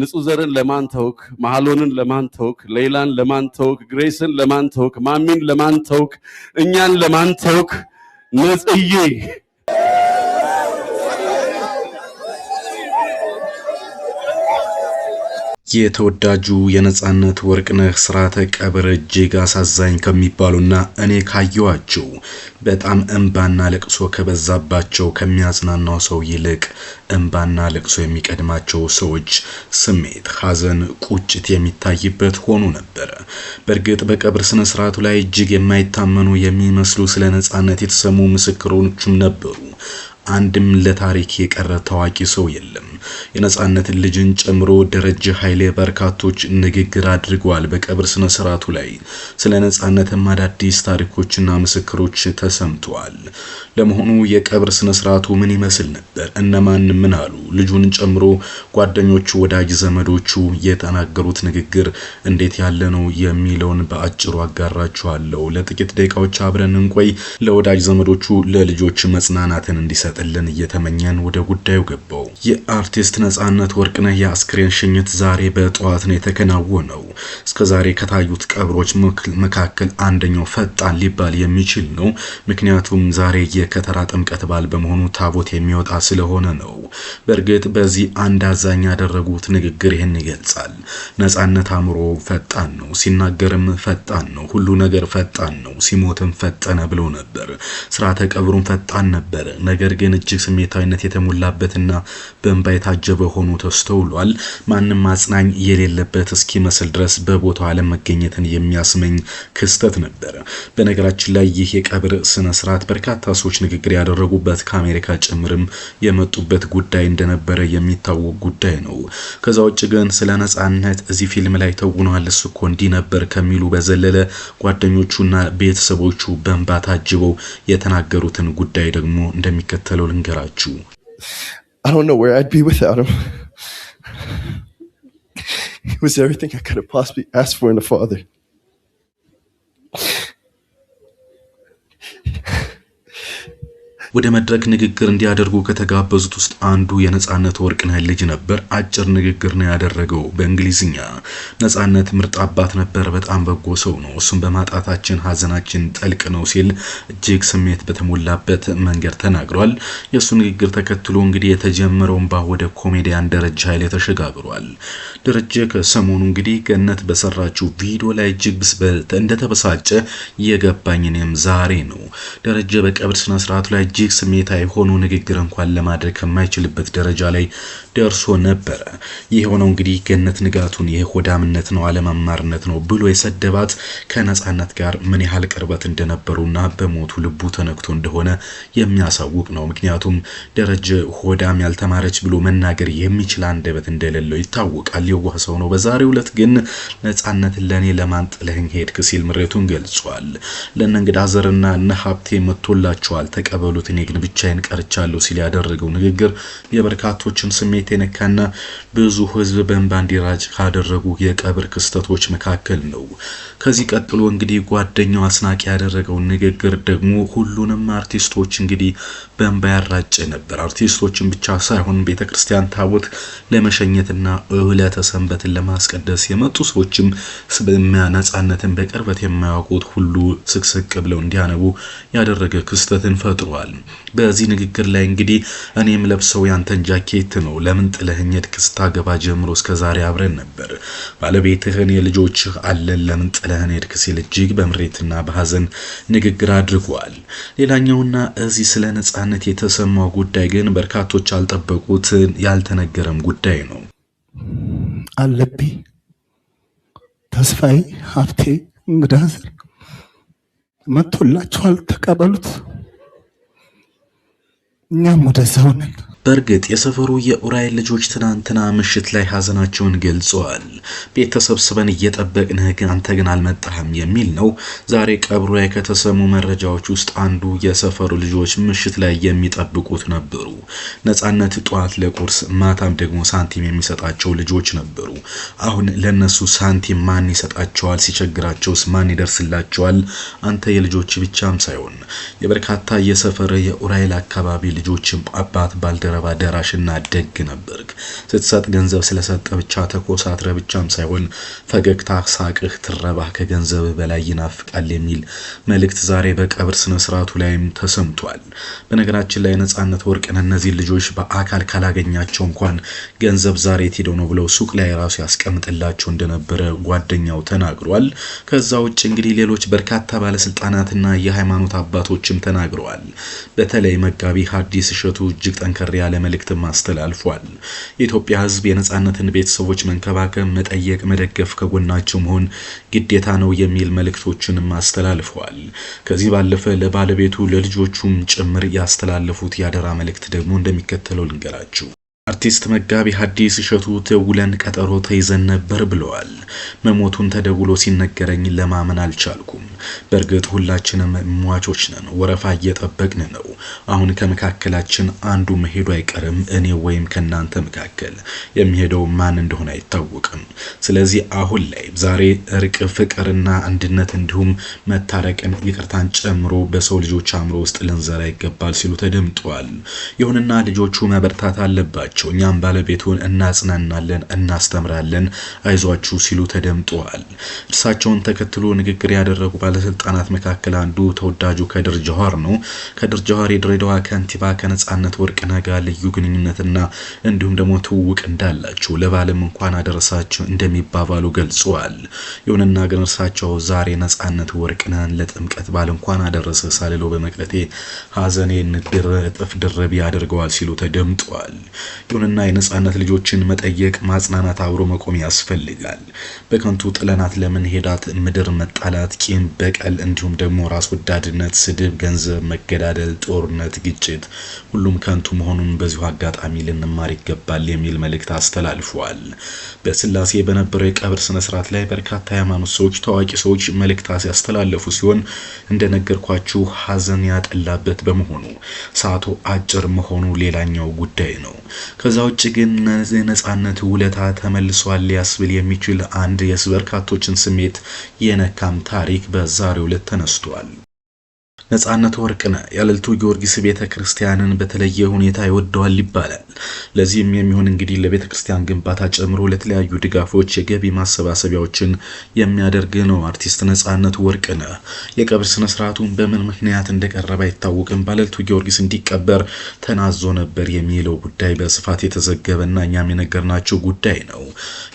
ንጹህ ዘርን ለማን ተውክ? መሐሎንን ለማን ተውክ? ሌላን ለማን ተውክ? ግሬስን ለማን ተውክ? ማሚን ለማን ተውክ? እኛን ለማን ተውክ? ነጽዬ የተወዳጁ የነጻነት ወርቅነህ ስርዓተ ቀብር እጅግ አሳዛኝ ከሚባሉና እኔ ካየዋቸው በጣም እንባና ለቅሶ ከበዛባቸው ከሚያጽናናው ሰው ይልቅ እንባና ለቅሶ የሚቀድማቸው ሰዎች ስሜት፣ ሐዘን፣ ቁጭት የሚታይበት ሆኖ ነበር። በእርግጥ በቀብር ስነ ስርዓቱ ላይ እጅግ የማይታመኑ የሚመስሉ ስለ ነጻነት የተሰሙ ምስክሮችም ነበሩ። አንድም ለታሪክ የቀረ ታዋቂ ሰው የለም። የነጻነት ልጅን ጨምሮ ደረጀ ኃይሌ በርካቶች ንግግር አድርገዋል በቀብር ስነ ስርዓቱ ላይ። ስለ ነጻነትም አዳዲስ ታሪኮችና ምስክሮች ተሰምተዋል። ለመሆኑ የቀብር ስነ ስርዓቱ ምን ይመስል ነበር? እነማን ምን አሉ? ልጁን ጨምሮ ጓደኞቹ፣ ወዳጅ ዘመዶቹ የተናገሩት ንግግር እንዴት ያለ ነው የሚለውን በአጭሩ አጋራችኋለሁ። ለጥቂት ደቂቃዎች አብረን እንቆይ። ለወዳጅ ዘመዶቹ ለልጆች መጽናናትን እንዲሰጥልን እየተመኘን ወደ ጉዳዩ ገባው። የአርቲስት ነጻነት ወርቅነህ የአስክሬን ሽኝት ዛሬ በጠዋት ነው የተከናወነው። እስከዛሬ ከታዩት ቀብሮች መካከል አንደኛው ፈጣን ሊባል የሚችል ነው። ምክንያቱም ዛሬ የከተራ ጥምቀት በዓል በመሆኑ ታቦት የሚወጣ ስለሆነ ነው። በእርግጥ በዚህ አንድ አዛኝ ያደረጉት ንግግር ይህን ይገልጻል። ነጻነት አእምሮ ፈጣን ነው፣ ሲናገርም ፈጣን ነው፣ ሁሉ ነገር ፈጣን ነው፣ ሲሞትም ፈጠነ ብሎ ነበር። ስርዓተ ቀብሩም ፈጣን ነበር። ነገር ግን እጅግ ስሜታዊነት የተሞላበትና በእንባ የታጀበ ሆኖ ተስተውሏል። ማንም አጽናኝ የሌለበት እስኪመስል ድረስ በቦታው አለመገኘትን የሚያስመኝ ክስተት ነበር። በነገራችን ላይ ይህ የቀብር ስነ ስርዓት በርካታ ሰዎች ንግግር ያደረጉበት ከአሜሪካ ጭምርም የመጡበት ጉዳይ እንደነበረ የሚታወቅ ጉዳይ ነው። ከዛ ውጭ ግን ስለ ነጻነት እዚህ ፊልም ላይ ተውኗል እሱ እኮ እንዲህ ነበር ከሚሉ በዘለለ ጓደኞቹና ቤተሰቦቹ በእንባ ታጅበው የተናገሩትን ጉዳይ ደግሞ እንደሚከተለው ልንገራችሁ። I don't know where I'd be without him. He was everything I could have possibly asked for in a father. ወደ መድረክ ንግግር እንዲያደርጉ ከተጋበዙት ውስጥ አንዱ የነጻነት ወርቅነህ ልጅ ነበር። አጭር ንግግር ነው ያደረገው በእንግሊዝኛ። ነጻነት ምርጥ አባት ነበር፣ በጣም በጎ ሰው ነው። እሱም በማጣታችን ሀዘናችን ጥልቅ ነው ሲል እጅግ ስሜት በተሞላበት መንገድ ተናግሯል። የሱ ንግግር ተከትሎ እንግዲህ የተጀመረውን ወደ ኮሜዲያን ደረጀ ኃይሌ ተሸጋግሯል። ደረጀ ከሰሞኑ እንግዲህ ገነት በሰራችው ቪዲዮ ላይ እጅግ እንደተበሳጨ የገባኝ እኔም ዛሬ ነው። ደረጀ በቀብር ስነ ስርዓቱ ላይ እጅግ ስሜታዊ ሆኖ ንግግር እንኳን ለማድረግ ከማይችልበት ደረጃ ላይ ደርሶ ነበር። ይህ ሆነው እንግዲህ ገነት ንጋቱን የሆዳምነት ነው አለመማርነት ነው ብሎ የሰደባት ከነጻነት ጋር ምን ያህል ቅርበት እንደነበሩና በሞቱ ልቡ ተነክቶ እንደሆነ የሚያሳውቅ ነው። ምክንያቱም ደረጀ ሆዳም ያልተማረች ብሎ መናገር የሚችል አንደበት እንደሌለው ይታወቃል። የዋህ ሰው ነው። በዛሬው ዕለት ግን ነጻነትን ለኔ ለማን ጥለህኝ ሄድክ ሲል ምሬቱን ገልጿል። ለነንግዳ ዘርና ነሐብቴ መጥቶላቸዋል ተቀበሉት፣ እኔ ግን ብቻዬን ቀርቻለሁ ሲል ያደረገው ንግግር የበርካቶችን ስሜት የነካና ብዙ ህዝብ በእንባ እንዲራጭ ካደረጉ የቀብር ክስተቶች መካከል ነው። ከዚህ ቀጥሎ እንግዲህ ጓደኛው አስናቂ ያደረገው ንግግር ደግሞ ሁሉንም አርቲስቶች እንግዲህ በእንባ ያራጨ ነበር። አርቲስቶችን ብቻ ሳይሆን ቤተክርስቲያን ታቦት ለመሸኘትና ዕለተ ሰንበትን ለማስቀደስ የመጡ ሰዎችም ነጻነትን በቅርበት የማያውቁት ሁሉ ስቅስቅ ብለው እንዲያነቡ ያደረገ ክስተትን ፈጥሯል። በዚህ ንግግር ላይ እንግዲህ እኔም ለብሰው ያንተን ጃኬት ነው ለምን ጥለህኝ ሄድክ? ስታገባ ጀምሮ እስከዛሬ አብረን ነበር። ባለቤትህን የልጆችህ አለን ለምን ጥለህን ሄድክ? ሲል እጅግ በምሬትና በሐዘን ንግግር አድርጓል። ሌላኛውና እዚህ ስለ ነጻነት የተሰማው ጉዳይ ግን በርካቶች ያልጠበቁት ያልተነገረም ጉዳይ ነው። አለብኝ ተስፋዬ ሀብቴ እንግዳዘር መጥቶላችኋል፣ ተቀበሉት። እኛም ወደዛው ነን። በእርግጥ የሰፈሩ የኡራኤል ልጆች ትናንትና ምሽት ላይ ሀዘናቸውን ገልጸዋል። ቤተሰብስበን እየጠበቅንህ ግን አንተ ግን አልመጣህም የሚል ነው። ዛሬ ቀብሩ ላይ ከተሰሙ መረጃዎች ውስጥ አንዱ የሰፈሩ ልጆች ምሽት ላይ የሚጠብቁት ነበሩ። ነጻነት ጧት ለቁርስ ማታም ደግሞ ሳንቲም የሚሰጣቸው ልጆች ነበሩ። አሁን ለነሱ ሳንቲም ማን ይሰጣቸዋል? ሲቸግራቸውስ ማን ይደርስላቸዋል? አንተ የልጆች ብቻም ሳይሆን የበርካታ የሰፈረ የኡራኤል አካባቢ ልጆችም አባት ባልደ ባልደረባ ደራሽና ደግ ነበርክ። ስትሰጥ ገንዘብ ስለሰጠ ብቻ ተኮሳትረ ብቻም ሳይሆን ፈገግታ፣ ሳቅህ፣ ትረባህ ከገንዘብ በላይ ይናፍቃል የሚል መልእክት ዛሬ በቀብር ስነ ስርዓቱ ላይም ተሰምቷል። በነገራችን ላይ ነጻነት ወርቅነህ እነዚህ ልጆች በአካል ካላገኛቸው እንኳን ገንዘብ ዛሬ ሄደው ነው ብለው ሱቅ ላይ ራሱ ያስቀምጥላቸው እንደነበረ ጓደኛው ተናግሯል። ከዛ ውጭ እንግዲህ ሌሎች በርካታ ባለስልጣናትና የሃይማኖት አባቶችም ተናግረዋል። በተለይ መጋቢ ሐዲስ እሸቱ እጅግ ጠንከር ያለ መልእክትም አስተላልፏል። የኢትዮጵያ ሕዝብ የነጻነትን ቤተሰቦች መንከባከብ፣ መጠየቅ፣ መደገፍ፣ ከጎናቸው መሆን ግዴታ ነው የሚል መልእክቶችንም አስተላልፈዋል። ከዚህ ባለፈ ለባለቤቱ ለልጆቹም ጭምር ያስተላለፉት ያደራ መልእክት ደግሞ እንደሚከተለው ልንገራችሁ። አርቲስት መጋቢ ሐዲስ እሸቱ ተውለን ቀጠሮ ተይዘን ነበር ብለዋል። መሞቱን ተደውሎ ሲነገረኝ ለማመን አልቻልኩም። በእርግጥ ሁላችንም ሟቾች ነን፣ ወረፋ እየጠበቅን ነው። አሁን ከመካከላችን አንዱ መሄዱ አይቀርም። እኔ ወይም ከናንተ መካከል የሚሄደው ማን እንደሆነ አይታወቅም። ስለዚህ አሁን ላይ ዛሬ እርቅ፣ ፍቅርና አንድነት እንዲሁም መታረቅን፣ ይቅርታን ጨምሮ በሰው ልጆች አእምሮ ውስጥ ልንዘራ ይገባል ሲሉ ተደምጠዋል። ይሁንና ልጆቹ መበርታት አለባቸው። እኛም ባለቤቱን እናጽናናለን፣ እናስተምራለን፣ አይዟችሁ ሲሉ ተደምጠዋል። እርሳቸውን ተከትሎ ንግግር ያደረጉ ባለስልጣናት መካከል አንዱ ተወዳጁ ከድር ጀዋር ነው። ከድር ጀዋር የድሬዳዋ ከንቲባ ከነጻነት ወርቅነህ ጋር ልዩ ግንኙነትና እንዲሁም ደግሞ ትውውቅ እንዳላቸው ለባለም እንኳን አደረሳችሁ እንደሚባባሉ ገልጸዋል። ይሁንና ግን እርሳቸው ዛሬ ነጻነት ወርቅነህን ለጥምቀት በዓል እንኳን አደረሰ ሳልለው በመቅረቴ ሐዘኔን እጥፍ ድርብ ያደርገዋል ሲሉ ተደምጠዋል። ይሁንና የነጻነት ልጆችን መጠየቅ፣ ማጽናናት፣ አብሮ መቆም ያስፈልጋል። በከንቱ ጥለናት ለምን ሄዳት ምድር መጣላት፣ ቂም፣ በቀል እንዲሁም ደግሞ ራስ ወዳድነት፣ ስድብ፣ ገንዘብ፣ መገዳደል፣ ጦርነት፣ ግጭት ሁሉም ከንቱ መሆኑን በዚሁ አጋጣሚ ልንማር ይገባል የሚል መልእክት አስተላልፈዋል። በስላሴ በነበረው የቀብር ስነ ስርዓት ላይ በርካታ የሃይማኖት ሰዎች፣ ታዋቂ ሰዎች መልእክት ያስተላለፉ ሲሆን እንደነገርኳችሁ ሐዘን ያጠላበት በመሆኑ ሰዓቱ አጭር መሆኑ ሌላኛው ጉዳይ ነው። ከዛ ውጭ ግን ነጻነት ውለታ ተመልሷል ሊያስብል የሚችል አንድ የበርካቶችን ስሜት የነካም ታሪክ በዛሬው ዕለት ተነስቷል። ነጻነት ወርቅነህ የአለልቱ ጊዮርጊስ ቤተክርስቲያንን በተለየ ሁኔታ ይወደዋል ይባላል። ለዚህም የሚሆን እንግዲህ ለቤተክርስቲያን ግንባታ ጨምሮ ለተለያዩ ድጋፎች የገቢ ማሰባሰቢያዎችን የሚያደርግ ነው። አርቲስት ነጻነት ወርቅነህ የቀብር ስነ ስርዓቱን በምን ምክንያት እንደቀረበ አይታወቅም። በአለልቱ ጊዮርጊስ እንዲቀበር ተናዞ ነበር የሚለው ጉዳይ በስፋት የተዘገበና እኛም የነገርናቸው ጉዳይ ነው።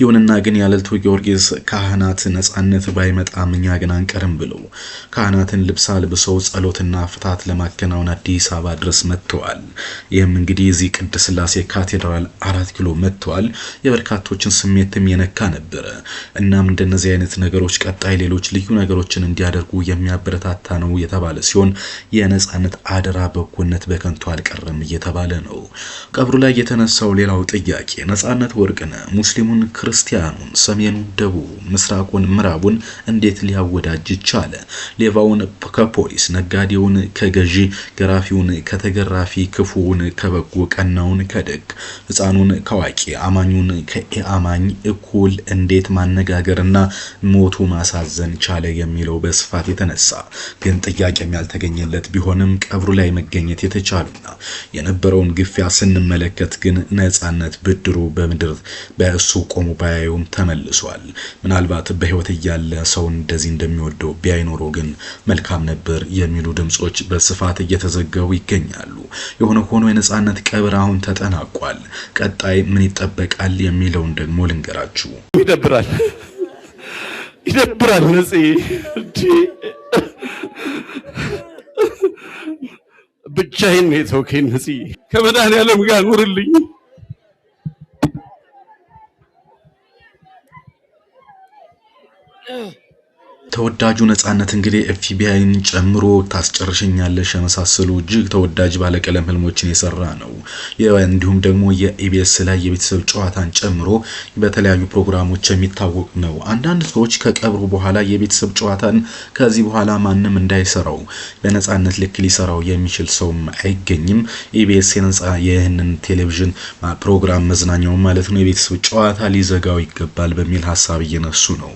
ይሁንና ግን የአለልቱ ጊዮርጊስ ካህናት ነጻነት ባይመጣም እኛ ግን አንቀርም ብለው ካህናትን ልብስ አልብሰው ጸሎትና ፍታት ለማከናወን አዲስ አበባ ድረስ መጥተዋል። ይህም እንግዲህ እዚህ ቅድስት ሥላሴ ካቴድራል 4 ኪሎ መጥተዋል። የበርካቶችን ስሜትም የነካ ነበረ። እናም እንደነዚህ አይነት ነገሮች ቀጣይ ሌሎች ልዩ ነገሮችን እንዲያደርጉ የሚያበረታታ ነው የተባለ ሲሆን የነጻነት አደራ በጎነት በከንቱ አልቀረም እየተባለ ነው። ቀብሩ ላይ የተነሳው ሌላው ጥያቄ ነጻነት ወርቅነህ ሙስሊሙን፣ ክርስቲያኑን፣ ሰሜኑን፣ ደቡብ፣ ምስራቁን፣ ምዕራቡን እንዴት ሊያወዳጅ ቻለ? ሌባውን ከፖሊስ፣ ነጋዴውን ከገዢ፣ ገራፊውን ከተገራፊ፣ ክፉውን ከበጎ፣ ቀናውን ከደግ፣ ሕፃኑን ከዋቂ፣ አማኙን ከኢአማኝ እኩል እንዴት ማነጋገርና ሞቱ ማሳዘን ቻለ የሚለው በስፋት የተነሳ ግን ጥያቄም ያልተገኘለት ቢሆንም ቀብሩ ላይ መገኘት የተቻሉና የነበረውን ግፊያ ስንመለከት ግን ነጻነት ብድሩ በምድር በእሱ ቆሞ ባያዩም ተመልሷል። ምናልባት በህይወት እያለ ሰው እንደዚህ እንደሚወደው ቢያይኖሮ ግን መልካም ነበር የሚሉ ድምጾች በስፋት እየተዘገቡ ይገኛሉ። የሆነ ሆኖ የነጻነት ቀብር አሁን ተጠናቋል። ቀጣይ ምን ይጠበቃል የሚለውን ደግሞ ልንገራችሁ። ይደብራል ነጽ ብቻዬን ነው የተወከኝ። ነጽ ከመድኃኒዓለም ጋር ኑርልኝ። ተወዳጁ ነጻነት እንግዲህ ኤፍቢአይን ጨምሮ ታስጨርሽኛለሽ የመሳሰሉ እጅግ ተወዳጅ ባለቀለም ህልሞችን የሰራ ነው። እንዲሁም ደግሞ የኢቢኤስ ላይ የቤተሰብ ጨዋታን ጨምሮ በተለያዩ ፕሮግራሞች የሚታወቅ ነው። አንዳንድ ሰዎች ከቀብሩ በኋላ የቤተሰብ ጨዋታን ከዚህ በኋላ ማንም እንዳይሰራው በነጻነት ልክ ሊሰራው የሚችል ሰውም አይገኝም። ኢቢኤስ ይህንን ቴሌቪዥን ፕሮግራም መዝናኛው ማለት ነው የቤተሰብ ጨዋታ ሊዘጋው ይገባል በሚል ሐሳብ እየነሱ ነው።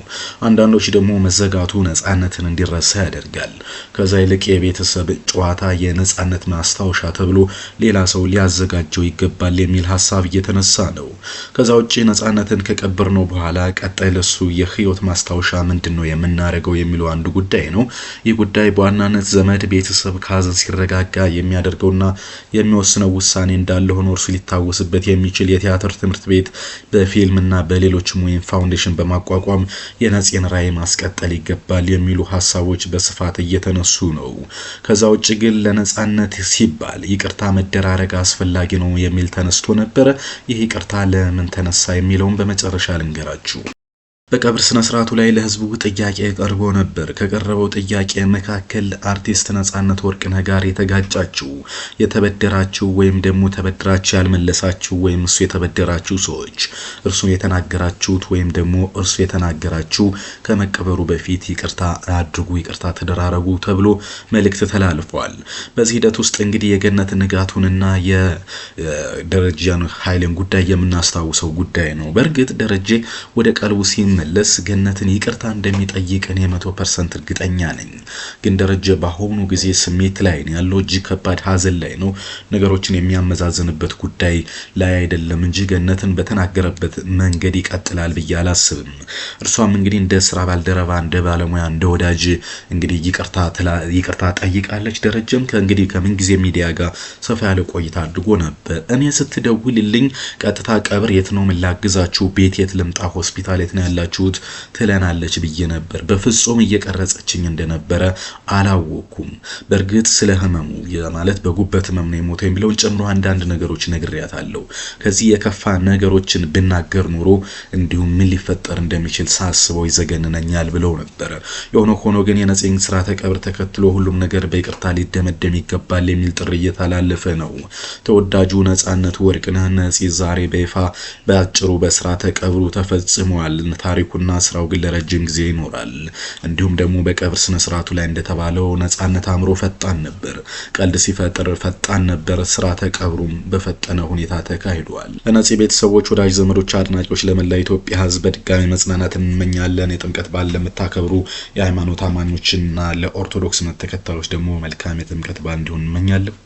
አንዳንዶች ደግሞ መዘጋ መምጣቱ ነጻነትን እንዲረሳ ያደርጋል። ከዛ ይልቅ የቤተሰብ ጨዋታ የነጻነት ማስታወሻ ተብሎ ሌላ ሰው ሊያዘጋጀው ይገባል የሚል ሐሳብ እየተነሳ ነው። ከዛ ውጪ ነጻነትን ከቀበርነው በኋላ ቀጣይ ለሱ የህይወት ማስታወሻ ምንድነው የምናደርገው የሚለው አንዱ ጉዳይ ነው። ይህ ጉዳይ በዋናነት ዘመድ ቤተሰብ ካዘን ሲረጋጋ የሚያደርገውና የሚወስነው ውሳኔ እንዳለ ሆኖ እርሱ ሊታወስበት የሚችል የቲያትር ትምህርት ቤት በፊልምና በሌሎች ሙያ ፋውንዴሽን በማቋቋም የነጽን ራዕይ ማስቀጠል ይገባል የሚሉ ሐሳቦች በስፋት እየተነሱ ነው። ከዛ ውጪ ግን ለነጻነት ሲባል ይቅርታ መደራረግ አስፈላጊ ነው የሚል ተነስቶ ነበር። ይህ ይቅርታ ለምን ተነሳ የሚለውን በመጨረሻ ልንገራችሁ። በቀብር ስነ ስርዓቱ ላይ ለህዝቡ ጥያቄ ቀርቦ ነበር። ከቀረበው ጥያቄ መካከል አርቲስት ነጻነት ወርቅነህ ጋር የተጋጫችሁ የተበደራችሁ ወይም ደግሞ ተበድራችሁ ያልመለሳችሁ ወይም እሱ የተበደራችሁ ሰዎች እርሱ የተናገራችሁት ወይም ደግሞ እርሱ የተናገራችሁ ከመቀበሩ በፊት ይቅርታ አድርጉ፣ ይቅርታ ተደራረጉ ተብሎ መልእክት ተላልፏል። በዚህ ሂደት ውስጥ እንግዲህ የገነት ንጋቱንና የደረጃን ኃይልን ጉዳይ የምናስታውሰው ጉዳይ ነው። በእርግጥ ደረጀ ወደ ቀልቡ መለስ ገነትን ይቅርታ እንደሚጠይቅ እኔ 100% እርግጠኛ ነኝ። ግን ደረጀ በአሁኑ ጊዜ ስሜት ላይ ነው ያለው፣ እጅግ ከባድ ሀዘን ላይ ነው። ነገሮችን የሚያመዛዝንበት ጉዳይ ላይ አይደለም እንጂ ገነትን በተናገረበት መንገድ ይቀጥላል ብዬ አላስብም። እርሷም እንግዲህ እንደ ስራ ባልደረባ፣ እንደ ባለሙያ፣ እንደ ወዳጅ እንግዲህ ይቅርታ ጠይቃለች። ደረጀም ከእንግዲህ ከምን ጊዜ ሚዲያ ጋር ሰፋ ያለ ቆይታ አድርጎ ነበር። እኔ ስትደውልልኝ ቀጥታ ቀብር የት ነው ምላግዛችሁ፣ ቤት የት ልምጣ፣ ሆስፒታል የት ነው ያላችሁት ትለናለች ብዬ ነበር። በፍጹም እየቀረጸችኝ እንደነበረ አላወኩም። በእርግጥ ስለ ህመሙ ማለት በጉበት ህመም ነው የሞተው የሚለውን ጨምሮ አንዳንድ ነገሮች ነግሬያታለሁ። ከዚህ የከፋ ነገሮችን ብናገር ኖሮ እንዲሁም ምን ሊፈጠር እንደሚችል ሳስበው ይዘገንነኛል ብለው ነበር። የሆነ ሆኖ ግን የነጽን ስርዓተ ቀብር ተከትሎ ሁሉም ነገር በይቅርታ ሊደመደም ይገባል የሚል ጥሪ እየተላለፈ ነው። ተወዳጁ ነጻነት ወርቅነህ ነጽ ዛሬ በይፋ በአጭሩ በስርዓተ ቀብሩ ተፈጽሟል። ታሪኩና ስራው ግን ለረጅም ጊዜ ይኖራል። እንዲሁም ደግሞ በቀብር ስነ ስርዓቱ ላይ እንደተባለው ነጻነት አምሮ ፈጣን ነበር፣ ቀልድ ሲፈጥር ፈጣን ነበር። ስርዓተ ቀብሩም በፈጠነ ሁኔታ ተካሂዷል። ለነጽ ቤተሰቦች፣ ወዳጅ ዘመዶች፣ አድናቂዎች፣ ለመላ ኢትዮጵያ ህዝብ በድጋሚ መጽናናት እንመኛለን። የጥምቀት በዓል ለምታከብሩ የሃይማኖት አማኞችና ለኦርቶዶክስ እምነት ተከታዮች ደግሞ መልካም የጥምቀት በዓል እንዲሆን እንመኛለን።